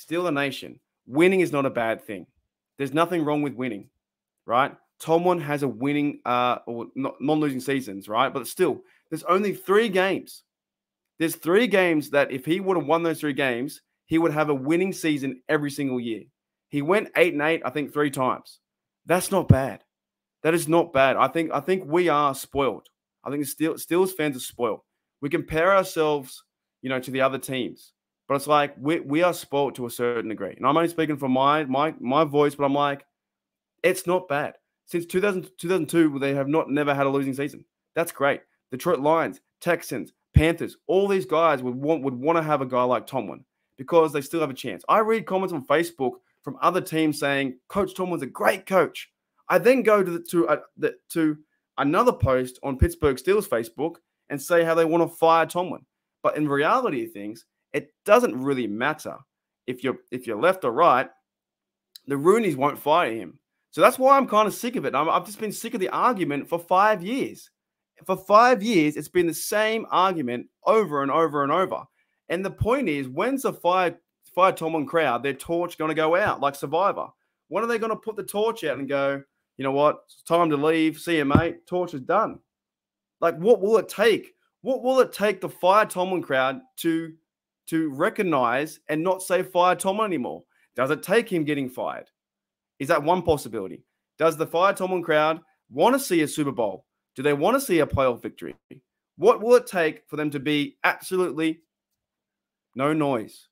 Steeler Nation, winning is not a bad thing. There's nothing wrong with winning, right? Tomlin has a winning or non-losing seasons, right? But still, there's only 3 games. There's 3 games that if he would have won those 3 games, he would have a winning season every single year. He went 8-8, I think, 3 times. That's not bad. That is not bad. I think we are spoiled. I think the Steelers fans are spoiled. We compare ourselves, to the other teams, but it's like we are spoiled to a certain degree. And I'm only speaking from my voice, but I'm like, it's not bad. Since 2002, they have never had a losing season. That's great. Detroit Lions, Texans, Panthers, all these guys would want to have a guy like Tomlin because they still have a chance. I read comments on Facebook from other teams saying Coach Tomlin's a great coach. I then go to another post on Pittsburgh Steelers Facebook and say how they want to fire Tomlin. But in reality of things, it doesn't really matter if you're left or right. The Rooneys won't fire him. So that's why I'm kind of sick of it. I've just been sick of the argument for 5 years. For 5 years, it's been the same argument over and over and over. And the point is, when's the fire Tomlin crowd, their torch going to go out like Survivor? When are they going to put the torch out and go, you know what, it's time to leave. See you, mate. Torch is done. Like, what will it take? What will it take the fire Tomlin crowd to recognize and not say fire Tomlin anymore? Does it take him getting fired? Is that one possibility? Does the fire Tomlin crowd want to see a Super Bowl? Do they want to see a playoff victory? What will it take for them to be absolutely no noise?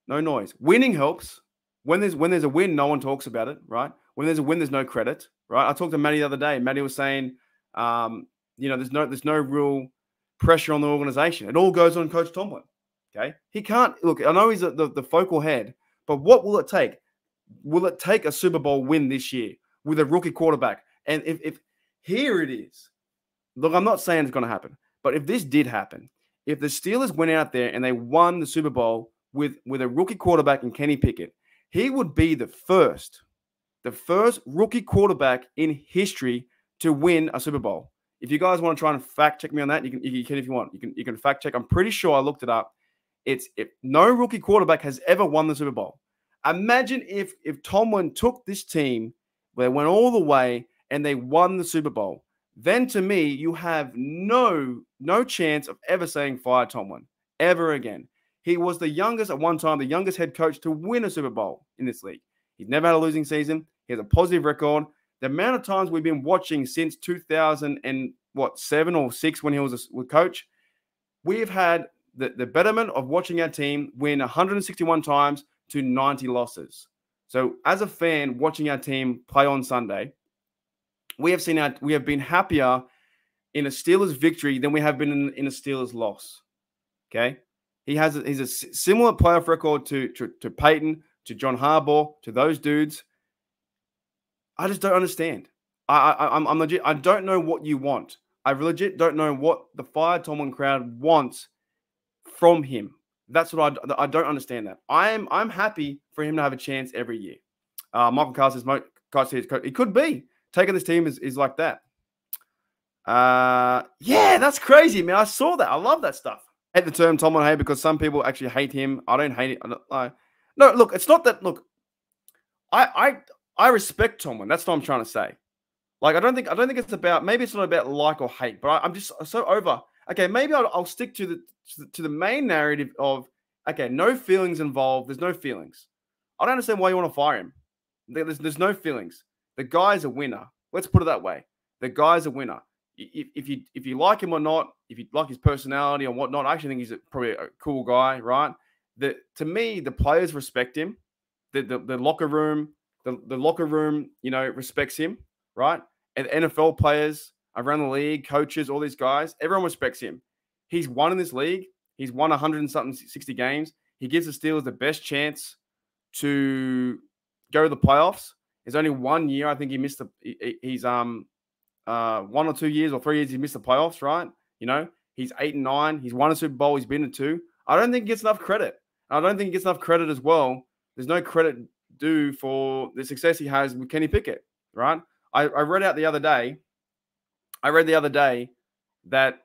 No noise. Winning helps. When there's a win, no one talks about it, right? When there's a win, there's no credit, right? I talked to Matty the other day. Matty was saying, there's no real pressure on the organization. It all goes on Coach Tomlin. Okay, he can't look. I know he's the focal head, but what will it take? Will it take a Super Bowl win this year with a rookie quarterback? And if here it is, look, I'm not saying it's going to happen, but if this did happen, if the Steelers went out there and they won the Super Bowl with a rookie quarterback in Kenny Pickett, he would be the first rookie quarterback in history to win a Super Bowl. If you guys want to try and fact check me on that, you can if you want. You can fact check. I'm pretty sure I looked it up. If no rookie quarterback has ever won the Super Bowl. Imagine if Tomlin took this team where they went all the way and they won the Super Bowl. Then to me, you have no chance of ever saying fire Tomlin ever again. He was the youngest at one time, the youngest head coach to win a Super Bowl in this league. He's never had a losing season. He has a positive record. The amount of times we've been watching since 2007 or 6 when he was a coach, we've had the betterment of watching our team win 161 times to 90 losses. So as a fan watching our team play on Sunday, we have been happier in a Steelers victory than we have been in a Steelers loss. Okay, he's a similar playoff record to Peyton, to John Harbaugh, to those dudes. I just don't understand. I'm legit. I don't know what you want. I legit don't know what the fire Tomlin crowd wants from him. That's what I don't understand. That I'm happy for him to have a chance every year. Michael Carr says, "It could be taking this team is like that." Yeah, that's crazy, man. I saw that. I love that stuff. I hate the term Tomlin hate because some people actually hate him. I don't hate it. No, look, it's not that. Look, I respect Tomlin. That's what I'm trying to say. Like, I don't think it's about. Maybe it's not about like or hate, but I'm just so over. Okay, maybe I'll stick to the main narrative of, okay, no feelings involved. There's no feelings. I don't understand why you want to fire him. There's no feelings. The guy's a winner. Let's put it that way. The guy's a winner. If you like him or not, if you like his personality or whatnot, I actually think he's probably a cool guy, right? To me, the players respect him. The locker room, the locker room, respects him, right? And NFL players around the league, coaches, all these guys, everyone respects him. He's won in this league. He's won 160 games. He gives the Steelers the best chance to go to the playoffs. There's only 1 year I think he missed he's 1 or 2 years or 3 years he missed the playoffs, right? He's 8-9. He's won a Super Bowl. He's been to 2. I don't think he gets enough credit. I don't think he gets enough credit as well. There's no credit due for the success he has with Kenny Pickett, right? I read the other day that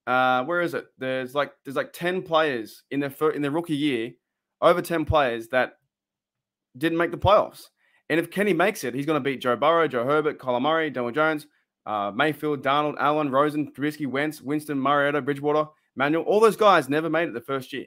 where is it? There's like 10 players in their rookie year over 10 players that didn't make the playoffs. And if Kenny makes it, he's going to beat Joe Burrow, Joe Herbert, Kyler Murray, Daniel Jones, Mayfield, Darnold, Allen, Rosen, Trubisky, Wentz, Winston, Mariota, Bridgewater, Manuel. All those guys never made it the first year.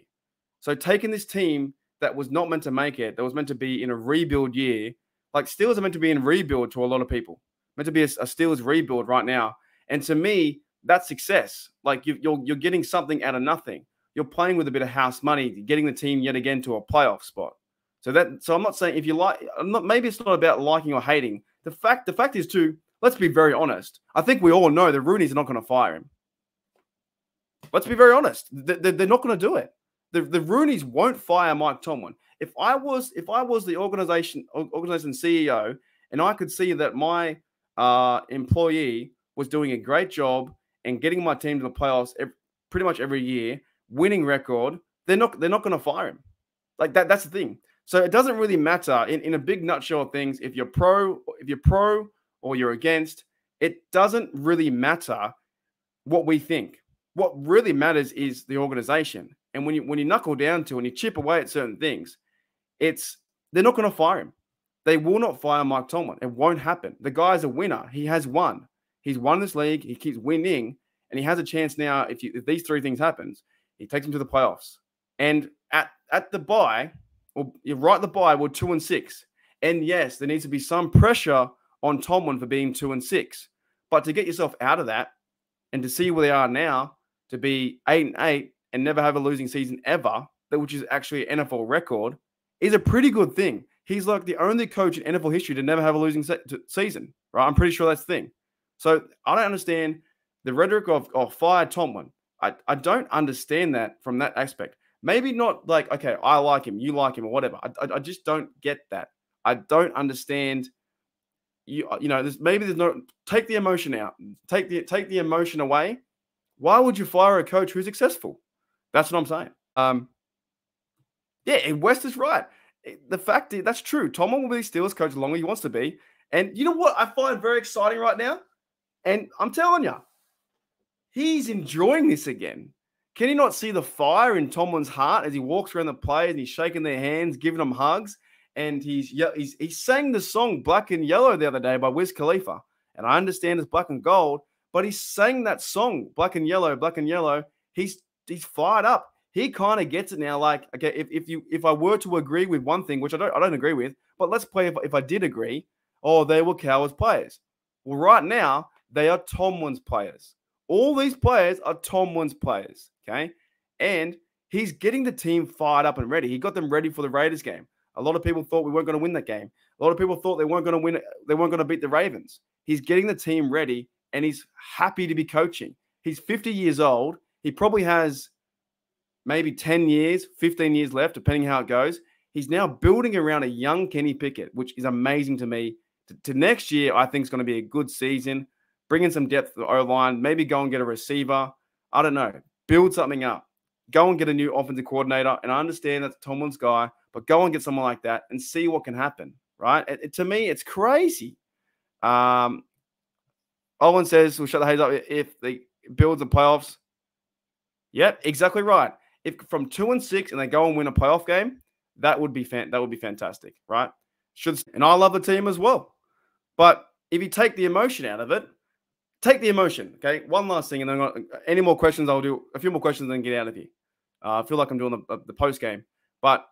So taking this team that was not meant to make it, that was meant to be in a rebuild year, like Steelers are meant to be in rebuild to a lot of people. Meant to be a Steelers rebuild right now. And to me, that's success. Like you're getting something out of nothing. You're playing with a bit of house money, getting the team yet again to a playoff spot. So I'm not saying if you like, maybe it's not about liking or hating. The fact is too, let's be very honest. I think we all know the Rooney's are not going to fire him. Let's be very honest. They're not going to do it. The Rooneys won't fire Mike Tomlin. If I was the organization CEO and I could see that my employee was doing a great job and getting my team to the playoffs pretty much every year, winning record, they're not going to fire him. Like that's the thing. So it doesn't really matter in a big nutshell of things. If you're pro or you're against, it doesn't really matter what we think. What really matters is the organization. And when you knuckle down to and you chip away at certain things, they're not going to fire him. They will not fire Mike Tomlin. It won't happen. The guy's a winner. He has won. He's won this league. He keeps winning, and he has a chance now. If these three things happens, he takes him to the playoffs. And at the bye, or you're right, the bye, we're 2-6. And yes, there needs to be some pressure on Tomlin for being 2-6. But to get yourself out of that and to see where they are now, to be 8-8 and never have a losing season ever, which is actually an NFL record, is a pretty good thing. He's like the only coach in NFL history to never have a losing season, right? I'm pretty sure that's the thing. So I don't understand the rhetoric of fire Tomlin. I don't understand that from that aspect. Maybe not like, okay, I like him, you like him, or whatever. I just don't get that. I don't understand. There's no, take the emotion out. Take the emotion away. Why would you fire a coach who's successful? That's what I'm saying. Yeah, West is right. The fact is, that's true. Tomlin will be Steelers coach as long as he wants to be. And you know what I find very exciting right now? And I'm telling you, he's enjoying this again. Can he not see the fire in Tomlin's heart as he walks around the players and he's shaking their hands, giving them hugs? And he sang the song Black and Yellow the other day by Wiz Khalifa. And I understand it's black and gold, but he sang that song, Black and Yellow, Black and Yellow. He's fired up. He kind of gets it now. Like, okay, if I were to agree with one thing, which I don't agree with, but let's play if I did agree, they were Cowboys players. Well, right now, they are Tomlin's players. All these players are Tomlin's players, okay? And he's getting the team fired up and ready. He got them ready for the Raiders game. A lot of people thought we weren't going to win that game. A lot of people thought they weren't going to win. They weren't going to beat the Ravens. He's getting the team ready, and he's happy to be coaching. He's 50 years old. He probably has maybe 10 years, 15 years left, depending how it goes. He's now building around a young Kenny Pickett, which is amazing to me. To next year, I think is going to be a good season. Bring in some depth to the O-line. Maybe go and get a receiver. I don't know. Build something up. Go and get a new offensive coordinator. And I understand that's Tomlin's guy, but go and get someone like that and see what can happen, right? To me, it's crazy. Owen says, we'll shut the haze up if they builds the playoffs. Yep, exactly right. If from 2-6 and they go and win a playoff game, that would be fantastic, right? And I love the team as well. But if you take the emotion out of it, take the emotion, okay? One last thing, and then any more questions, I'll do a few more questions and then get out of here. I feel like I'm doing the post game, but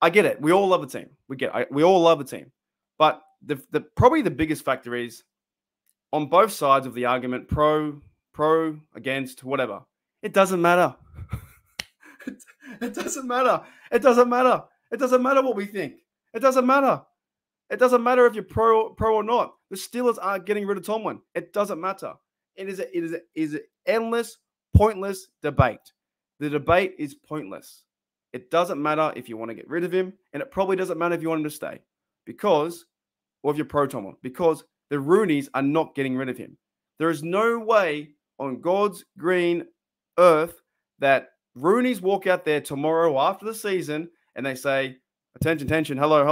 I get it. We all love the team. We all love the team. But the probably the biggest factor is on both sides of the argument, pro, against, whatever. It doesn't matter. It doesn't matter. It doesn't matter. It doesn't matter what we think. It doesn't matter. It doesn't matter if you're pro or not. The Steelers aren't getting rid of Tomlin. It doesn't matter. It is an endless, pointless debate. The debate is pointless. It doesn't matter if you want to get rid of him, and it probably doesn't matter if you want him to stay, or if you're pro Tomlin, because the Rooneys are not getting rid of him. There is no way on God's green earth that Rooneys walk out there tomorrow after the season and they say, attention, hello,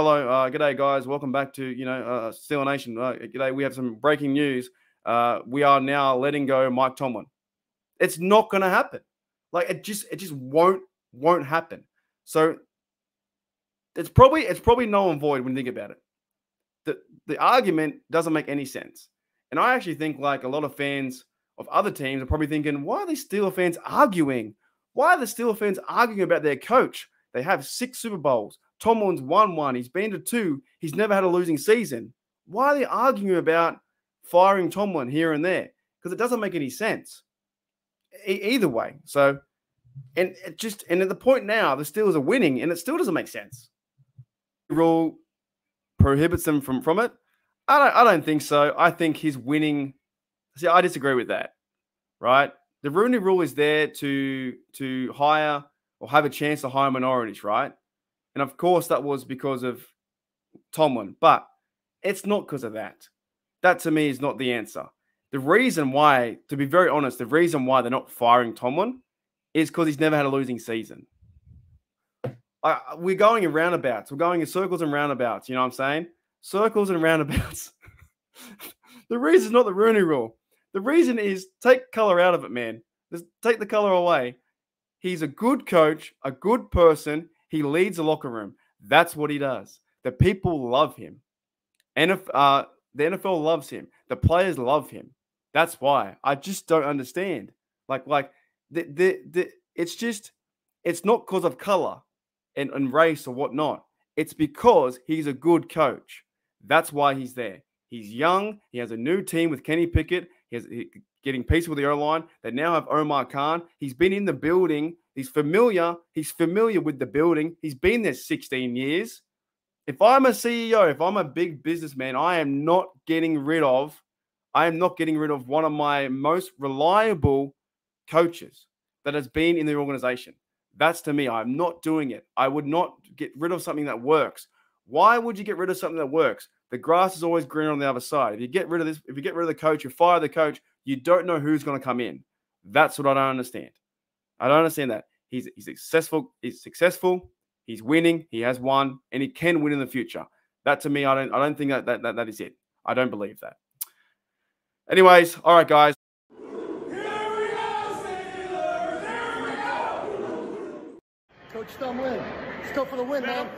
g'day guys, welcome back to, Steeler Nation. G'day, we have some breaking news. We are now letting go Mike Tomlin. It's not going to happen. Like, it just won't happen. So It's probably null and void when you think about it. The argument doesn't make any sense. And I actually think like a lot of fans of other teams are probably thinking, why are these Steeler fans arguing? Why are the Steeler fans arguing about their coach? They have 6 Super Bowls. Tomlin's won 1. He's been to 2. He's never had a losing season. Why are they arguing about firing Tomlin here and there? Because it doesn't make any sense either way. So, and at the point now, the Steelers are winning, and it still doesn't make sense. The rule prohibits them from it. I don't think so. I think he's winning. See, I disagree with that. Right? The Rooney rule is there to hire or have a chance to hire minorities, right? And of course, that was because of Tomlin, but it's not because of that. That to me is not the answer. The reason why, to be very honest, the reason why they're not firing Tomlin is because he's never had a losing season. We're going in roundabouts. We're going in circles and roundabouts. You know what I'm saying? Circles and roundabouts. The reason is not the Rooney rule. The reason is take color out of it, man. Just take the color away. He's a good coach, a good person. He leads the locker room. That's what he does. The people love him. The NFL loves him. The players love him. That's why. I just don't understand. It's not because of color and race or whatnot. It's because he's a good coach. That's why he's there. He's young. He has a new team with Kenny Pickett. He's getting peace with the O-line. They now have Omar Khan. He's been in the building. He's familiar. He's familiar with the building. He's been there 16 years. If I'm a CEO, if I'm a big businessman, I am not getting rid of one of my most reliable coaches that has been in the organization. That's to me. I'm not doing it. I would not get rid of something that works. Why would you get rid of something that works? The grass is always greener on the other side. If you get rid of the coach, you fire the coach, you don't know who's going to come in. That's what I don't understand. I don't understand that. He's successful. He's winning. He has won, and he can win in the future. That to me, I don't think that is it. I don't believe that. Anyways, all right, guys. Here we go, Steelers! Here we go! Coach TOMLIN, let's go for the win, man.